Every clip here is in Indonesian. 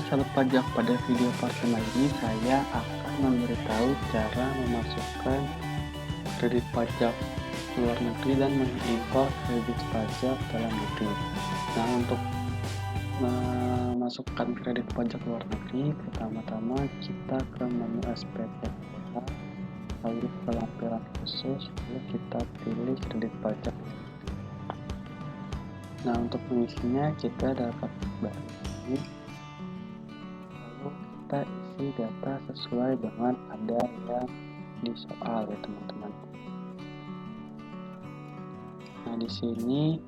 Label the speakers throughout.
Speaker 1: sahabat pajak, pada video pertama ini saya akan memberitahu cara memasukkan kredit pajak luar negeri dan mengimpor kredit pajak dalam negeri. Nah, untuk memasukkan kredit pajak luar negeri, pertama-tama kita ke menu SPT, lalu ke lampiran khusus, lalu kita pilih kredit pajak. Nah, untuk mengisinya kita dapat baru ini, lalu kita isi data sesuai dengan ada yang di soal ya teman-teman. Nah, di sini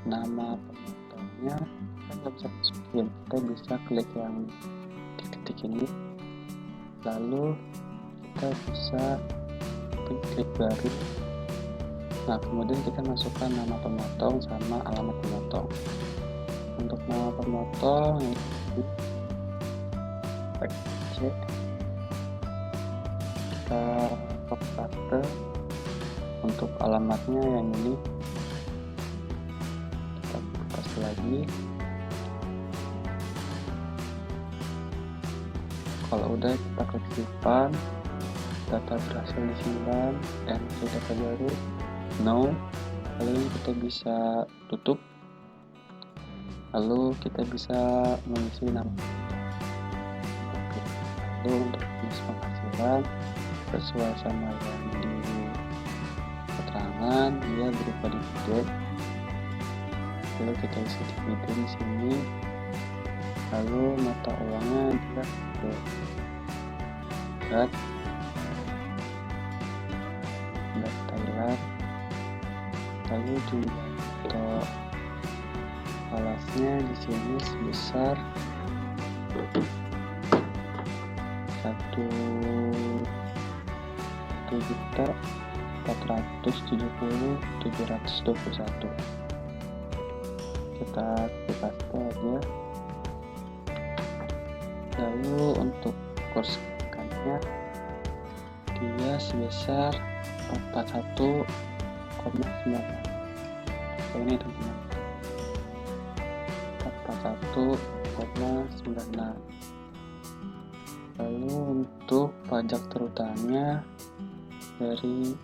Speaker 1: nama penontonnya kita nggak bisa masukin, kita bisa klik yang diketik ini, lalu kita bisa klik baru. Nah, kemudian kita masukkan nama pemotong sama alamat pemotong. Untuk nama pemotong ini C, kita copy paste. Untuk alamatnya yang ini kita paste lagi. Kalau udah, kita klik simpan. Data berhasil disimpan dan data baru no, lalu kita bisa tutup, lalu kita bisa mengisi nama. Lalu untuk jenis penghasilan sesuai sama yang di keterangan, dia berupa dividen, lalu kita isi dividen di sini, lalu mata uangnya dia berat Thailand, lalu juga untuk falasnya di sini sebesar 1.470.721. Kita paste aja. Lalu untuk kurs kannya dia sebesar 41,9. Ini teman-teman, 41,96. Lalu untuk pajak terutangnya dari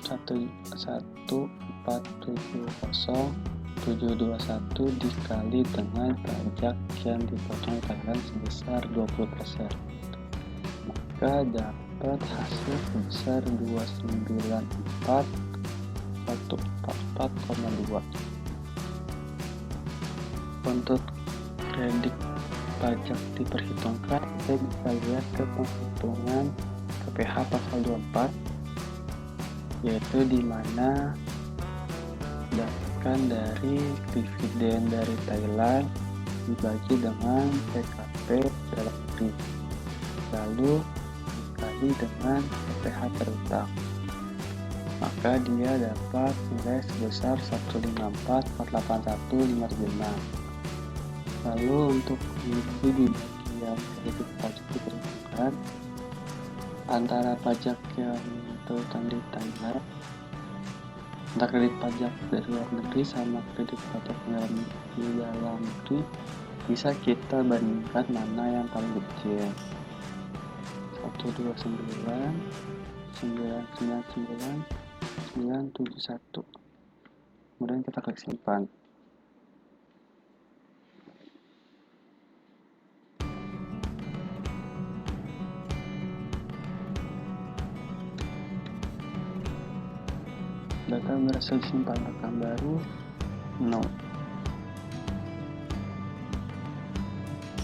Speaker 1: 1.470.721 dikali dengan pajak yang dipotong Thailand sebesar 20%, maka dapat hasil sebesar 294.144,2. Untuk kredit pajak diperhitungkan, kita bisa lihat ke penghitungan KPH pasal 24, yaitu di mana dapatkan dari dividen dari Thailand dibagi dengan PKP dalam negeri, lalu dikali dengan KPH terutang, maka dia dapat nilai sebesar 154.481.576. Lalu untuk mengisi di bagian kredit pajak diperhitungkan antara pajak yang terutang di Thailand, antara kredit pajak dari luar negeri sama kredit pajak di dalam negeri, bisa kita bandingkan mana yang paling kecil. 129.999.971. Kemudian kita klik simpan. Data berhasil disimpan, rekam baru no.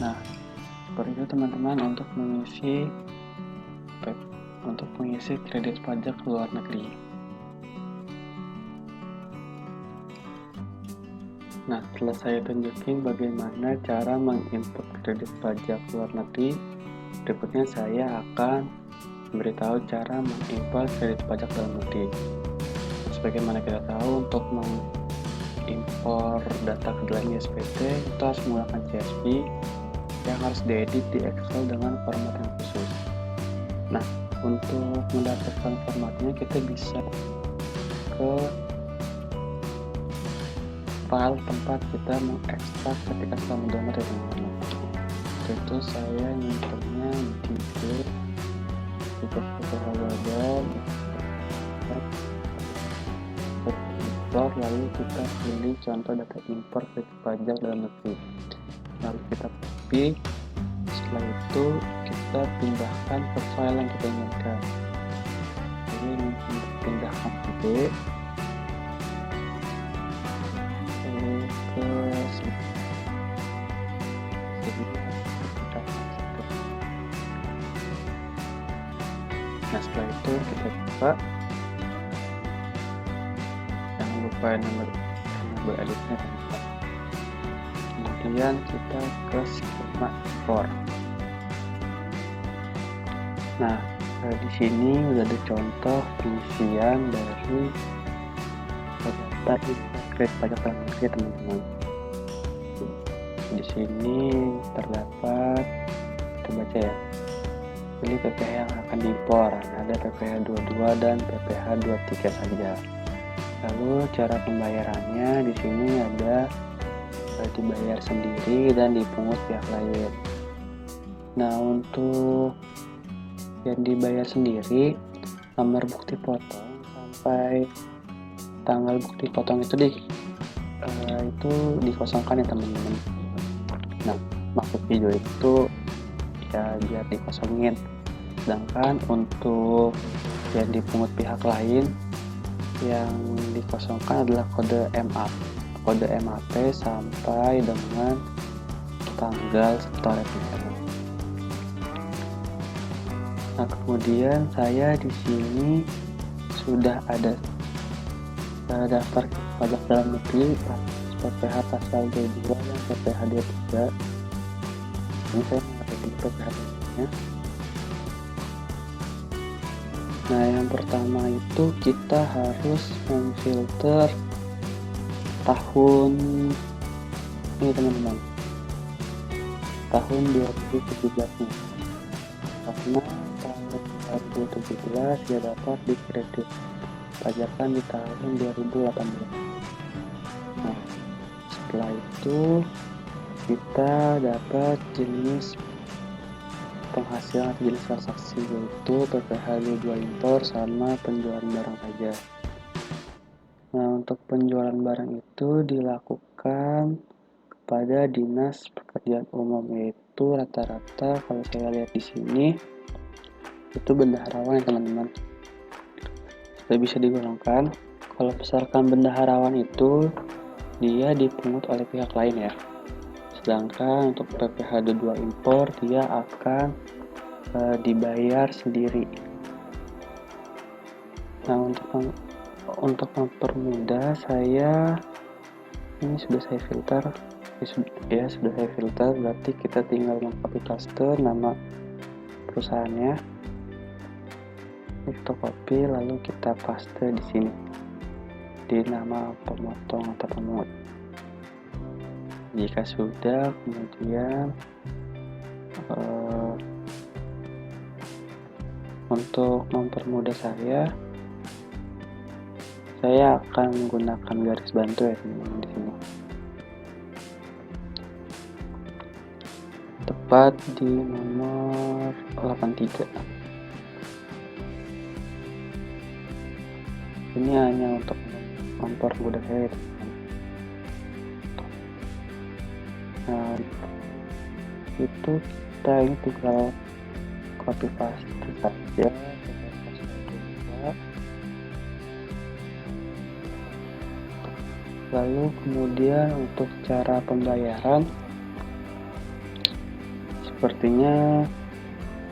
Speaker 1: Nah, seperti itu teman-teman untuk mengisi kredit pajak luar negeri. Nah, setelah saya tunjukin bagaimana cara menginput kredit pajak luar negeri, berikutnya saya akan memberitahu cara mengimpor kredit pajak dalam negeri. Sebagaimana kita tahu, untuk mengimpor data ke dalam SPT itu harus menggunakan CSV yang harus diedit di Excel dengan format yang khusus. Nah, untuk mendapatkan formatnya kita bisa ke file tempat kita mengekstrak ketika setelah mendownload ya teman-teman. Waktu itu saya nyimpennya di PPH Badan, impor, lalu kita pilih contoh data impor wajib pajak dalam negeri, lalu kita copy. Setelah itu kita pindahkan ke file yang kita inginkan. Jadi pindahkan ke nah, setelah itu kita buka, jangan lupa nomor editnya, kemudian kita ke skema impor. Nah, di sini udah ada contoh pengisian dari data kredit pajak dalam negeri, teman-teman. Di sini terdapat, kita baca ya, pilih PPh yang akan diimpor. Ada PPh 22 dan PPh 23 saja. Lalu cara pembayarannya di sini ada dibayar sendiri dan dipungut pihak lain. Nah, untuk yang dibayar sendiri, nomor bukti potong sampai tanggal bukti potong itu dikosongkan ya, teman-teman. Nah, maksud video itu ya biar dikosongin. Sedangkan untuk yang dipungut pihak lain, yang dikosongkan adalah kode MAP sampai dengan tanggal setoran. Nah, kemudian saya di sini sudah ada daftar pajak dalam negeri, PPh pasal 22 dan PPh 23. Ini saya mengerti PPh nya. Nah, yang pertama itu kita harus memfilter tahun ini, teman-teman, tahun 2017 nya, karena tahun 2017 dia dapat dikredit pajakan di tahun 2018. Nah, setelah itu kita dapat jenis penghasilan atau jenis transaksi, yaitu PPh 22 impor sama penjualan barang saja. Nah, untuk penjualan barang itu dilakukan kepada Dinas Pekerjaan Umum, yaitu rata-rata kalau saya lihat di sini itu bendaharawan ya, teman-teman. Sudah bisa digolongkan. Kalau misalkan bendaharawan itu dia dipungut oleh pihak lain ya. Sedangkan untuk PPh 22 impor dia akan dibayar sendiri. Nah, untuk mempermudah, ini sudah saya filter. Sudah saya filter, berarti kita tinggal mengcopy paste nama perusahaannya. Kita copy lalu kita paste di sini di nama pemotong atau pemungut. Jika sudah, kemudian untuk mempermudah saya akan menggunakan garis bantu ya, teman-teman, di sini. Tepat di nomor 83. Ini hanya untuk mempermudah saya, teman-teman. Nah, itu kita ini tinggal copy paste saja. Lalu kemudian untuk cara pembayaran sepertinya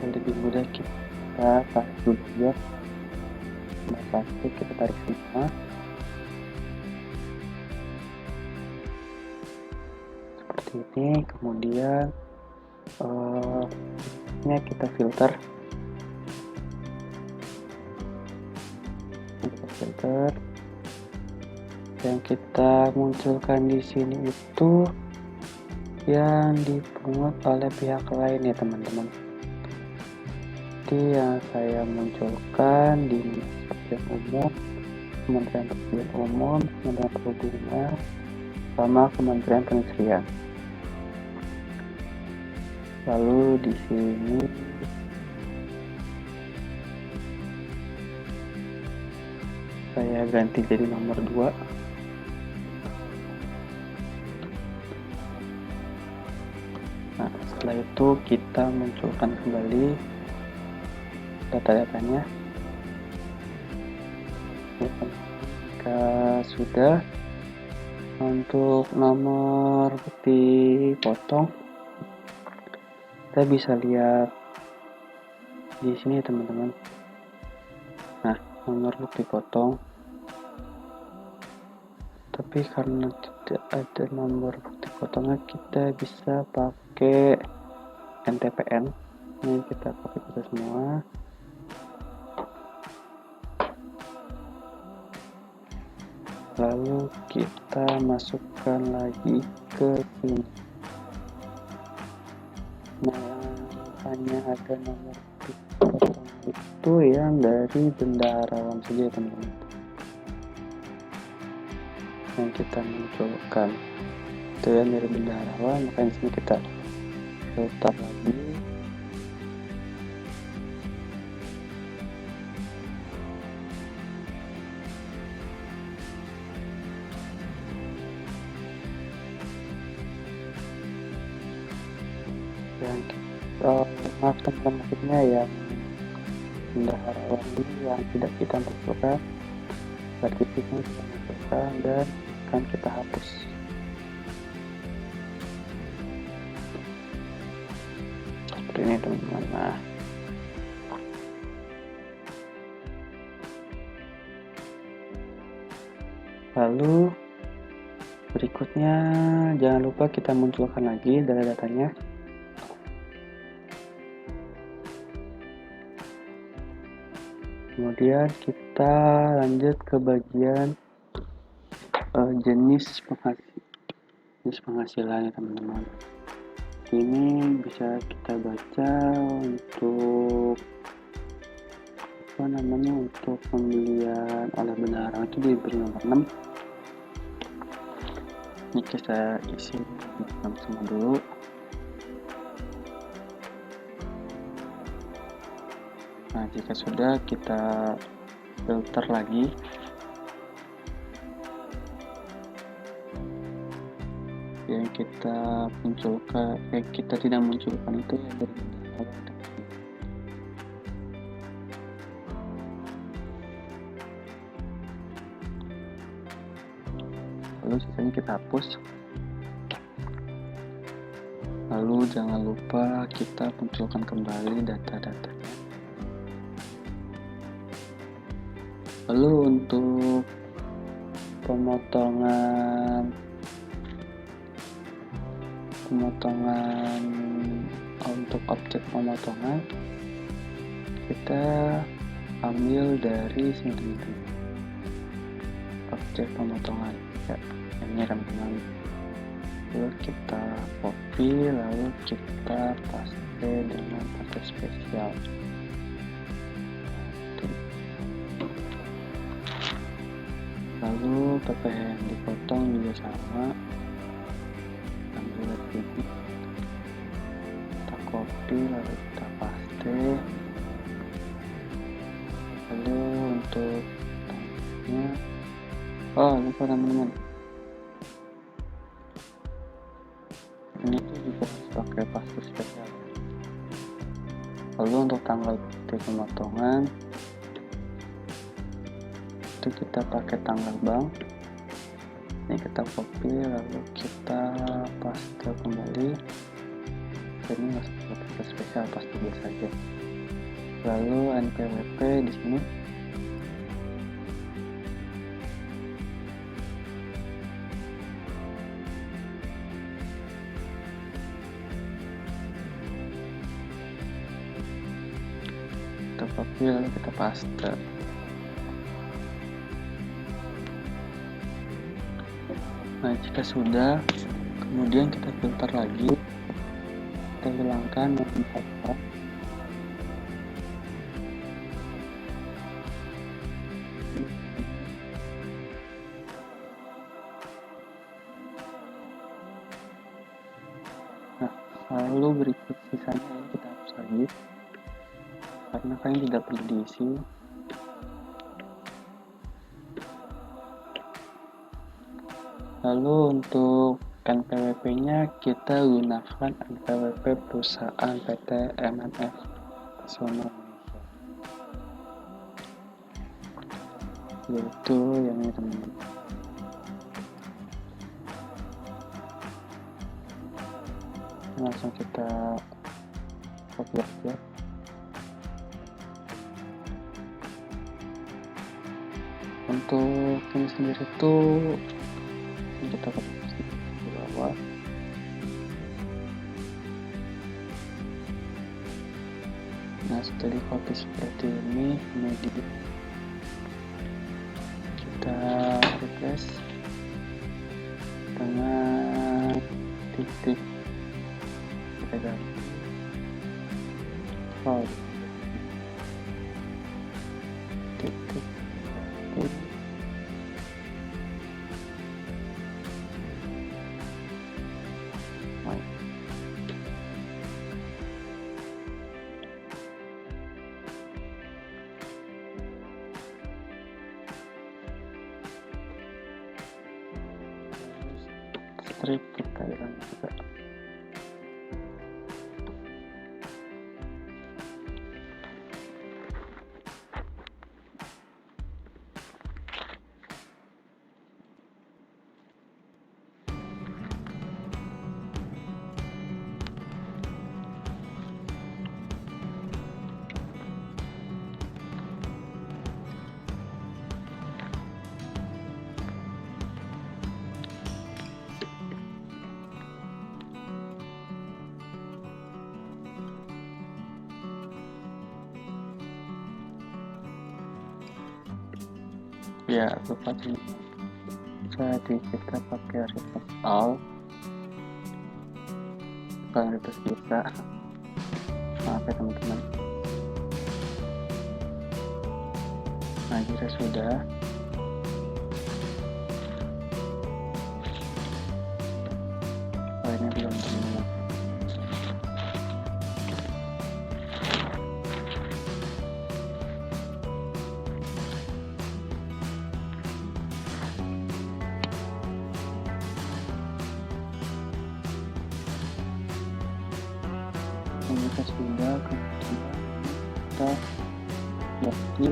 Speaker 1: lebih mudah, kita tarik dulu ya. Nah, pasti kita tarik semua seperti ini. Kemudian ini kita filter. Yang kita munculkan di sini itu yang dipungut oleh pihak lain ya, teman-teman. Jadi yang saya munculkan di Pekerjaan Umum, Kementerian Pekerjaan Umum, Kementerian Perhubungan, sama Kementerian Perindustrian. Lalu di sini saya ganti jadi nomor 2. Nah, setelah itu kita munculkan kembali data-datanya. Jika sudah, untuk nomor bukti potong kita bisa lihat di sini teman-teman. Nah, nomor bukti potong, tapi karena tidak ada nomor bukti potongnya, kita bisa pakai NTPN. Ini kita pakai kita semua. Lalu kita masukkan lagi ke sini. Nah, hanya ada nomor bukti potong itu yang dari bendaharawan saja teman-teman, yang kita munculkan itu yang dari bendaharawan. Makanya sini kita filter lagi. Yang maaf teman-teman, maksudnya yang bendaharawan ini yang tidak kita masukkan, berarti kita masukkan dan akan kita hapus. Seperti ini teman-teman. Nah, lalu berikutnya jangan lupa kita munculkan lagi data-datanya. Kemudian kita lanjut ke bagian jenis penghasilan ya teman-teman. Ini bisa kita baca untuk untuk pembelian oleh bendaharawan itu diberi nomor 6. Ini kita isi semua dulu. Nah, jika sudah, kita filter lagi. Yang kita munculkan, kita tidak munculkan itu yang dari bendaharawan. Lalu sisanya kita hapus. Lalu jangan lupa kita munculkan kembali data-datanya. Lalu untuk pemotongan untuk objek pemotongan kita ambil dari sini teman-teman. Objek pemotongan ya, ini teman-teman. Lalu kita copy, lalu kita paste dengan paste spesial. Lalu PPH yang dipotong juga sama, ambil lagi, kita copy lalu kita paste. Lalu untuk tanggalnya, lupa teman-teman, ini juga pakai paste spesial. Lalu untuk tanggal bukti pemotongan itu kita pakai tanggal bank. Ini kita copy lalu kita paste kembali. Ini masuk ke paste spesial, paste biasa saja. Lalu NPWP di sini kita copy lalu kita paste. Nah, jika sudah, kemudian kita filter lagi, kita hilangkan yang apa. Nah, Lalu berikut sisanya ya kita hapus lagi karena kan tidak perlu diisi. Lalu untuk NPWP-nya kita gunakan NPWP perusahaan PT MNF Pesona Indonesia, yaitu yang ini teman-teman. Langsung kita copy aja. Untuk ini sendiri tuh kita copy di bawah. Nah, setelah di copy seperti ini, kemudian kita refresh dengan titik kita ganti titik strip kita hilang juga. Ya, lupa sih. Jadi kita pakai reverse all. Kalau reverse bisa. Maaf ya teman-teman. Nah, jika sudah, ini belum teman-teman. Jika sudah, kemudian kita ganti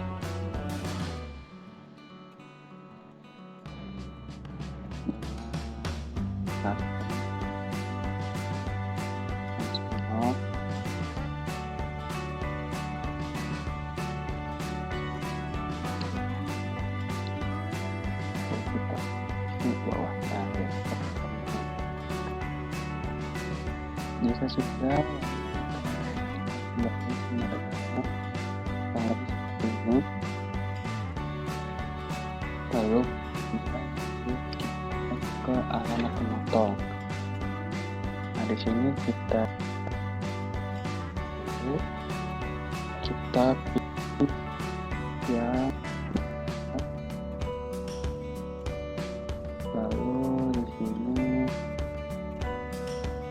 Speaker 1: di bawah. Jika sudah, ini lalu kita ke alamat pemotong. Nah, di sini kita pilih yang lalu di sini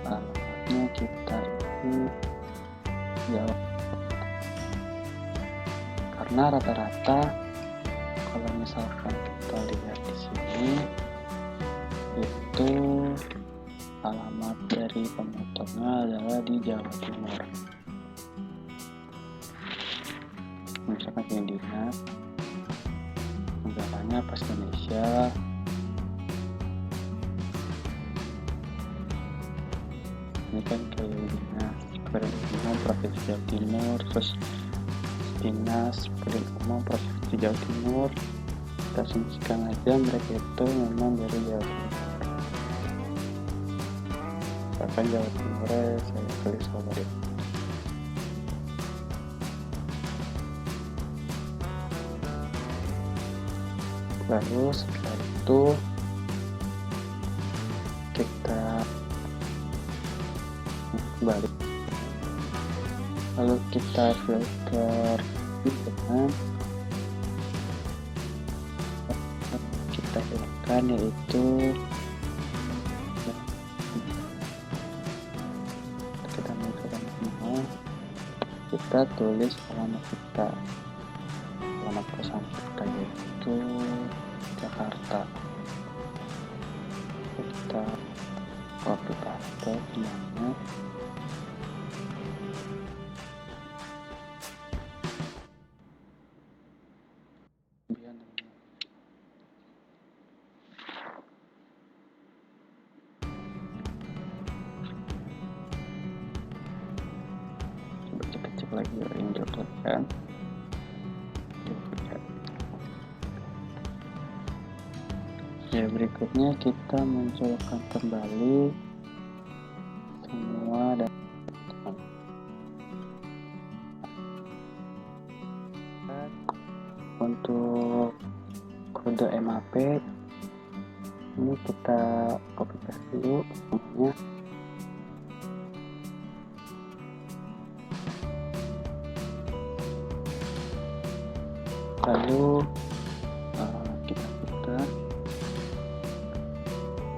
Speaker 1: alamatnya kita jawab, karena rata-rata kalau misalkan kita lihat di sini itu alamat dari pemotongnya adalah di Jawa Timur. Misalkan ini dinas, negaranya pas Indonesia, ini kan kayak dinas Pekerjaan Umum Provinsi Jawa Timur, terus Dinas Pekerjaan Umum Provinsi Jawa Timur. Kita asumsikan aja mereka itu memang dari Jawa Timur. Bahkan Jawa Timur saya tulis favorit. Lalu setelah itu kita balik, lalu kita filter dengan kita hilangkan, yaitu kita tulis alamat kita, alamat kosan kita yaitu Jakarta. Kita copy paste semuanya. Coba kita cek lagi yang diuploadkan. Ya, berikutnya kita munculkan kembali semua data. Untuk kode MAP ini kita copy paste dulu semuanya. Lalu kita putar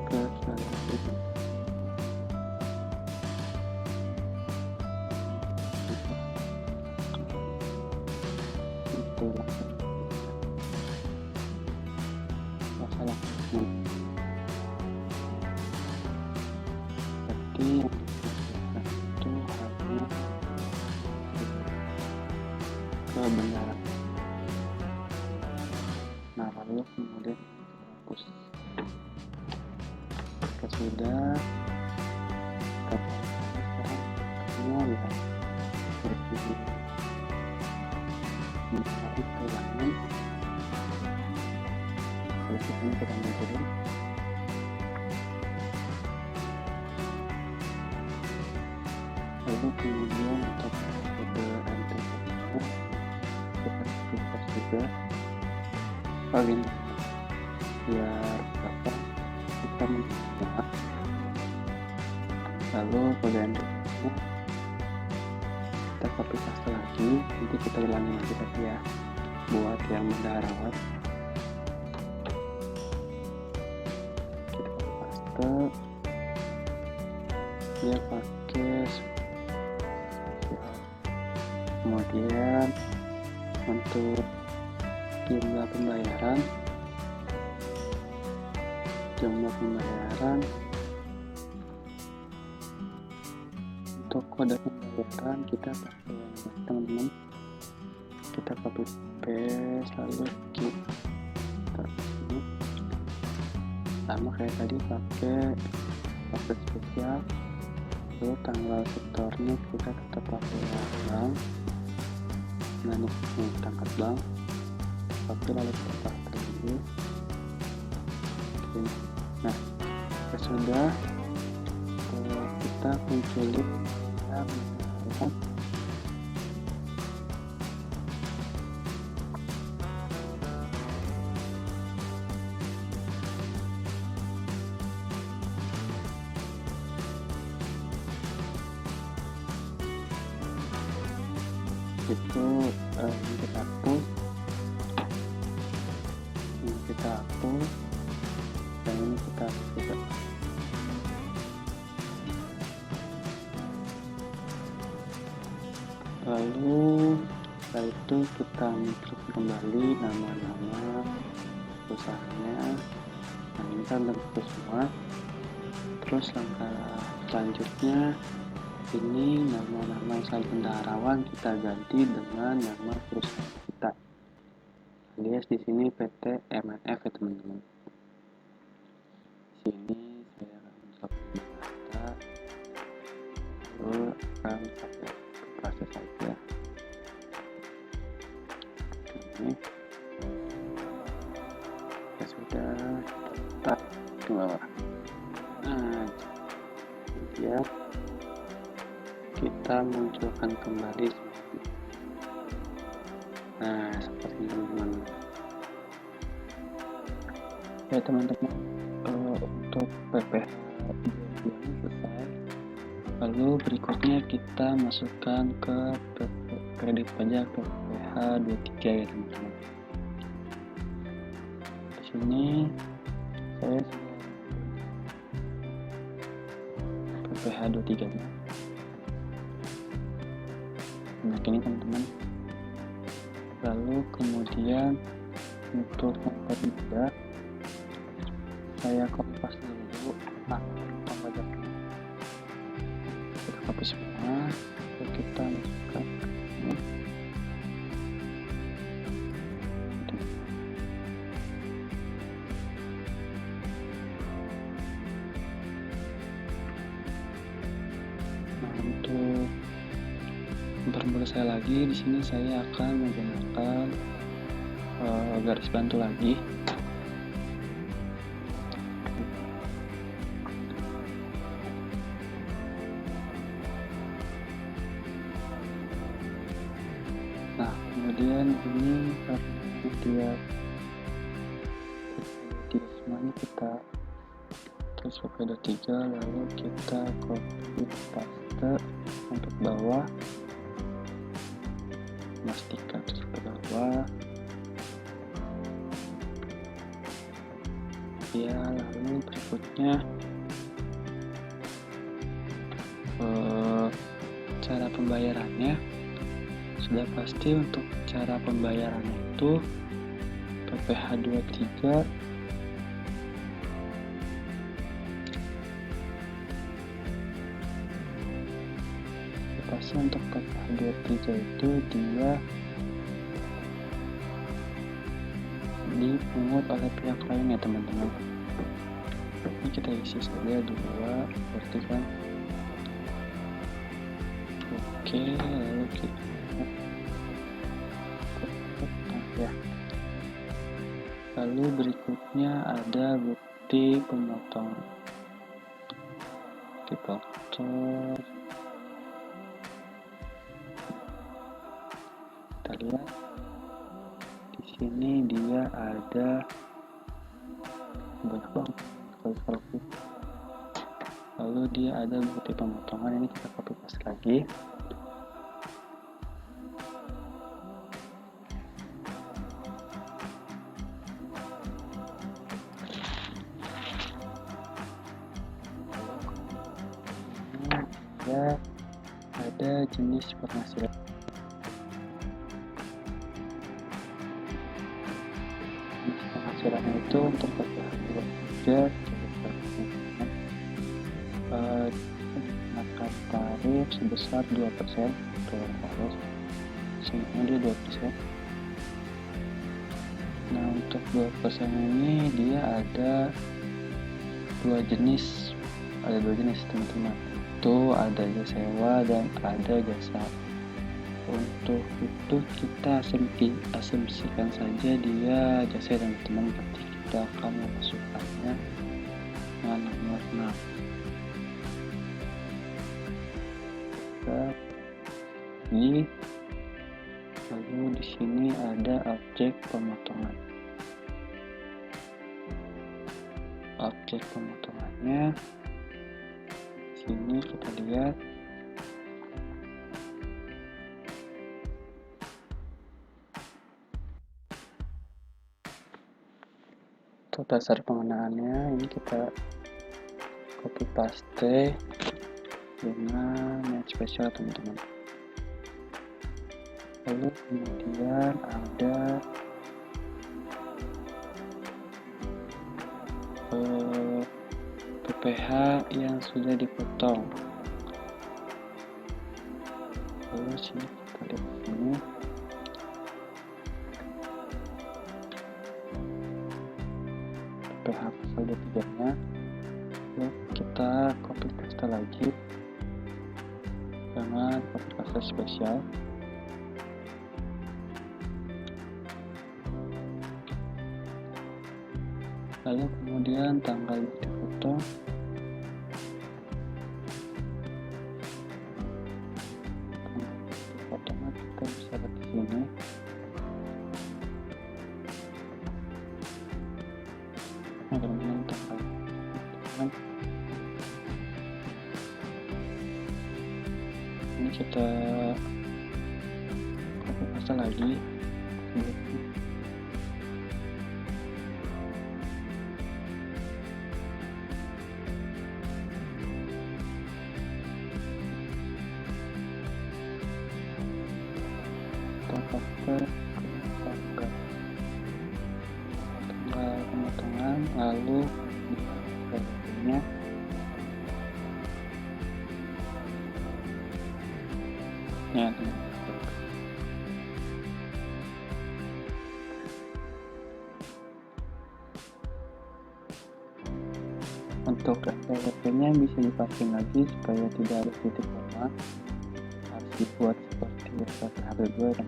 Speaker 1: ke selanjutnya. Itu masalah berarti itu hanya kebenaran. Nah, lalu kemudian hapus. Jika sudah, sekarang semua ya berarti mencari kehilangan. Lalu kita turun. Lalu kemudian untuk kode enter kita filter juga paling biar apa kita mencoba. Lalu kode enter kita copy paste lagi, nanti kita ulangi lagi tadi ya buat yang bendaharawan. Kita copy paste, dia pakai kemudian untuk jumlah pembayaran untuk kode pembayaran kita pakai teman-teman, kita copy paste lalu kita sama kayak tadi pakai password spesial. Lalu tanggal setornya kita tetap pakai bank, nah ini tangkat bank, tapi lalu kita pakai ini. Nah, sudah kita munculin itu kita hapus dan ini kita hapus juga. Lalu setelah itu kita masuk kembali nama-nama perusahaannya. Nah, ini kan terbentuk semua. Terus langkah selanjutnya ini nama-nama instansi bendaharawan kita ganti dengan nama perusahaan kita, alias di sini PT MNF ya teman-teman. Sini saya akan mencoba data, lalu akan pakai proses saja. Ini ya sudah, kita ke bawah. Nah, kemudian kita munculkan kembali. Nah, seperti ini teman-teman. Ya teman-teman, untuk PPh selesai. Lalu berikutnya kita masukkan ke kredit pajak PPh 23 ya teman-teman. Di sini saya PPh 23 nya. sebanyak ini teman-teman. Lalu kemudian untuk mempermudah, saya copy paste dulu pajaknya. Kita copy semua, lalu kita masukkan ini. Nah, untuk mempermudah saya lagi, di sini saya akan menggunakan garis bantu lagi. Nah, kemudian ini dia di semuanya kita terus pakai dot 3, lalu kita copy paste sampai ke bawah, pastikan terus ke bawah ya. Lalu berikutnya cara pembayarannya sudah pasti. Untuk cara pembayarannya itu PPh 23 pasti. Untuk PPh 23 itu dia dipungut oleh pihak lain ya teman-teman. Ini kita isi saja 2, berarti kan oke. Lalu kita ya. Lalu berikutnya ada bukti pemotongan. Dipotong, kita lihat di sini dia ada banyak banget sekali. Lalu dia ada bukti pemotongan, ini kita copy paste lagi. Ya, ada jenis penghasilan. Jenis penghasilannya itu untuk PPh 23 dikenakan tarif sebesar 2%, harus semuanya dia 2%. Nah, untuk 2% ini dia ada dua jenis teman-teman. Itu ada jasa sewa dan ada jasa. Untuk itu kita asumsikan saja dia jasa teman-teman, berarti kita akan memasukkannya dengan nomor 6. Ini lalu di sini ada objek pemotongan. Objek pemotongannya sini kita lihat untuk dasar pengenaannya. Ini kita copy paste dengan yang spesial teman-teman. Lalu kemudian ada PPh yang sudah dipotong. Lalu sini kita lihat sini PPh pasal 23 nya. Lalu kita copy paste lagi dengan copy paste spesial. Lalu kemudian tanggal dipotong, potongnya kita bisa lihat di sini. Nah, kemudian tanggal ini kita copy paste lagi. atau faktor tanggal pemotongan, lalu nya ya untuk SPP-nya bisa dipakai lagi supaya tidak ada titik koma, harus dibuat seperti SPP-2 dan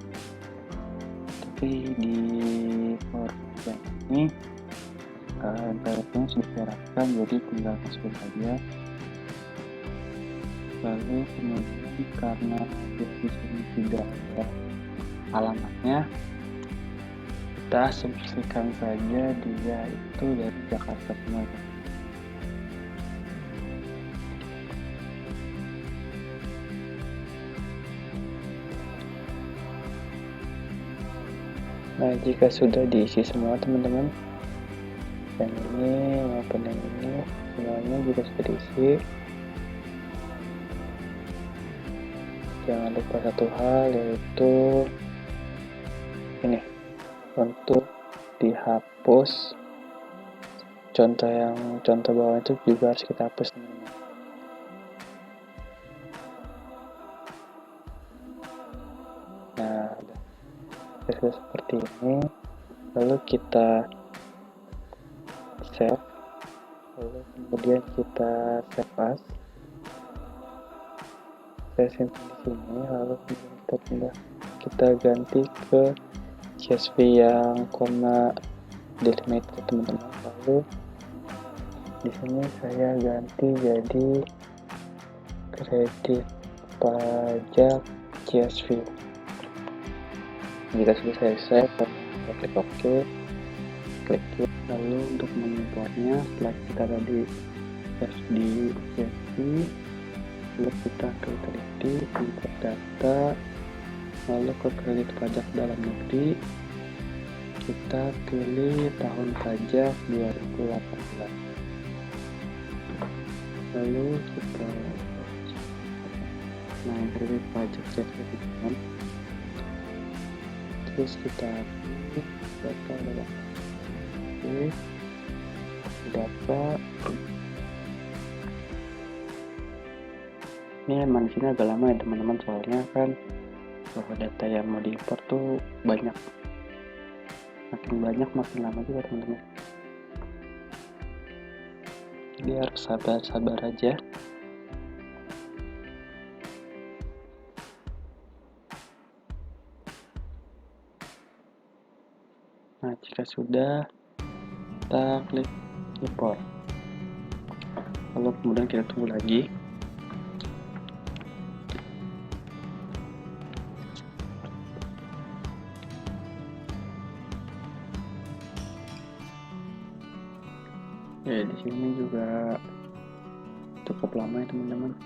Speaker 1: tapi di format ini MPLS-nya sudah diserahkan, jadi tinggal masukin saja. Lalu kemudian karena di sini tidak ada alamatnya, kita asumsikan saja dia itu dari Jakarta semua. Nah, jika sudah diisi semua teman-teman, yang ini maupun yang ini semuanya juga sudah diisi, jangan lupa satu hal, yaitu ini untuk dihapus. Contoh bawah itu juga harus kita hapus teman-teman. Nah, sudah seperti ini, lalu kita save, lalu kemudian kita save as, saya simpan di sini, lalu kemudian kita ganti ke CSV yang koma delimiter teman-teman. Lalu di sini saya ganti jadi kredit pajak CSV. Jika sudah selesai, kita klik OK, klik lalu untuk mengimportnya, setelah kita tadi save di CSV, lalu kita ke teliti, import data, lalu ke kredit pajak dalam negeri, kita pilih tahun pajak 2018, lalu kita kredit pajak CSV, terus kita data ini emang di sini agak lama ya teman-teman, soalnya kan data yang mau diimpor tuh banyak, makin banyak makin lama juga teman-teman, jadi harus sabar aja. Nah, jika sudah, kita klik import, lalu kemudian kita tunggu lagi. Ya, di sini juga cukup lama ya teman-teman.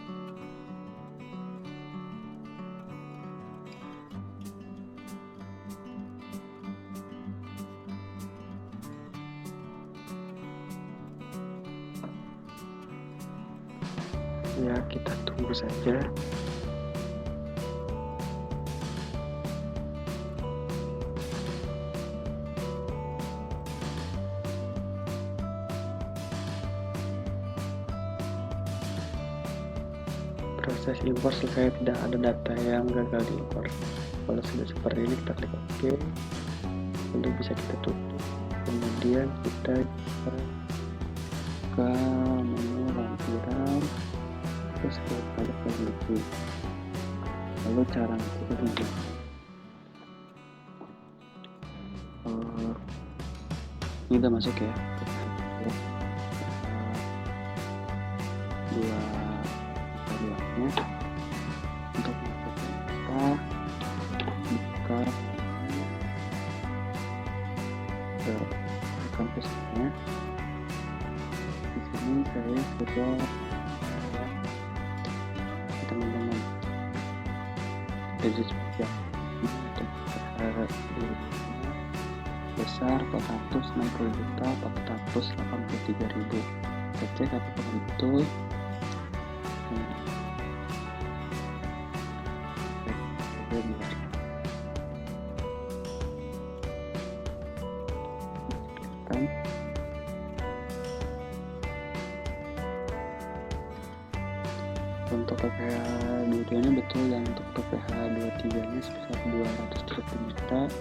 Speaker 1: Ya, kita tunggu saja. Proses impor selesai, tidak ada data yang gagal diimpor. Kalau sudah seperti ini, kita klik OK, lalu bisa kita tutup, kemudian kita ke menu lampiran, terus ke pajak dalam negeri, lalu cara kita tunjuk. Ini udah masuk ya, dua variabelnya. Untuk masukkan kita buka ke kampusnya. Di sini saya sudah teman-teman gaji pajak untuk besar 460.483.000. Kita cek apakah betul. untuk PPh 22 nya betul, dan untuk PPh 23 nya sebesar 230 juta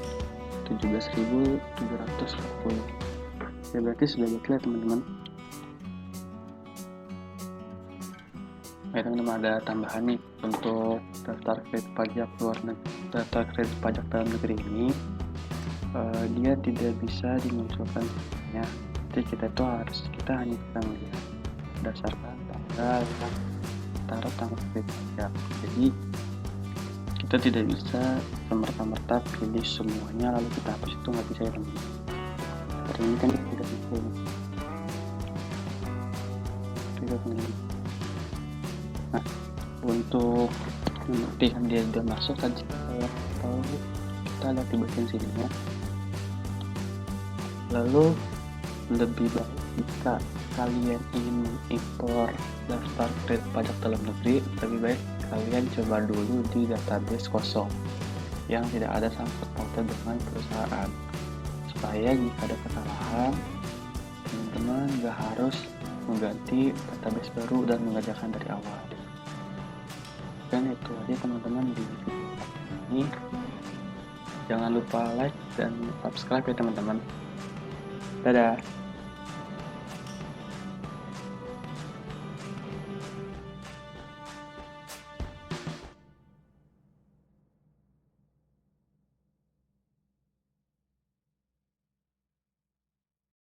Speaker 1: 17.740. Ya berarti sudah betul ya teman-teman. Teman-teman, ada tambahan nih untuk daftar kredit pajak luar negeri. Daftar kredit pajak dalam negeri ini dia tidak bisa dimunculkan semuanya. Jadi kita hanya bisa melihat berdasarkan tanggal yang taruh tanggal kredit pajak. Jadi kita tidak bisa semerta-merta pilih semuanya lalu kita hapus, itu nggak bisa ya teman-teman. Seperti ini kan tidak bisa. Nah, untuk membuktikan dia sudah masuk tadi kita lihat di bagian sininya. Lalu lebih baik jika kalian ingin mengimpor daftar kredit pajak dalam negeri, lebih baik kalian coba dulu di database kosong yang tidak ada sangkut pautnya dengan perusahaan, supaya jika ada kesalahan teman-teman nggak harus mengganti database baru dan mengerjakan dari awal. Dan itu aja teman-teman di video ini. Jangan lupa like dan subscribe ya teman-teman. Dadah.